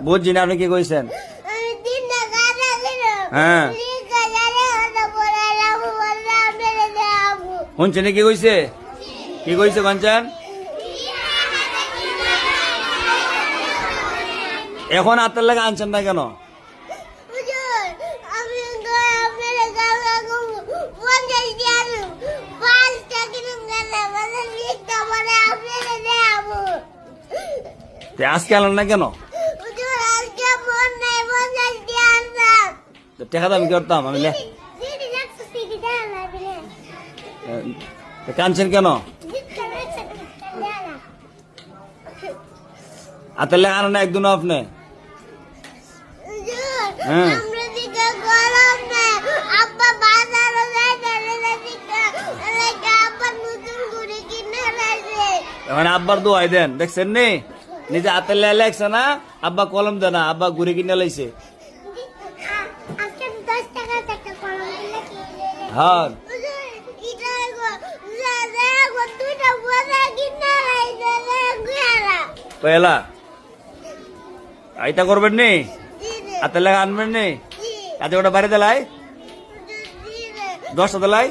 বুঝছি না, আপনি কি কইছেন? হ্যাঁ শুনছেন কি কইছে? কি কইছে বাঞ্চান? এখন আত্মার লাগে আনছেন না কেন? আজকে আনলেন না কেন? টেকা দাম করতাম আমি। কানছেন কেন? আত্মার লাগে আনেন না একদিনও আপনি? হ্যাঁ মানে আব্বার দোয়াই দেন, দেখছেন নি? নিজে হাতে লেখছে না, আব্বা কলম দেয় না, আব্বা ঘুরে কিনে লাইছে। হ্যাঁ পয়লা আইতা করবেন নি, হাতে লেখা আনবেন নি, এত ওটা বাড়িতে লাই 10টা লাই।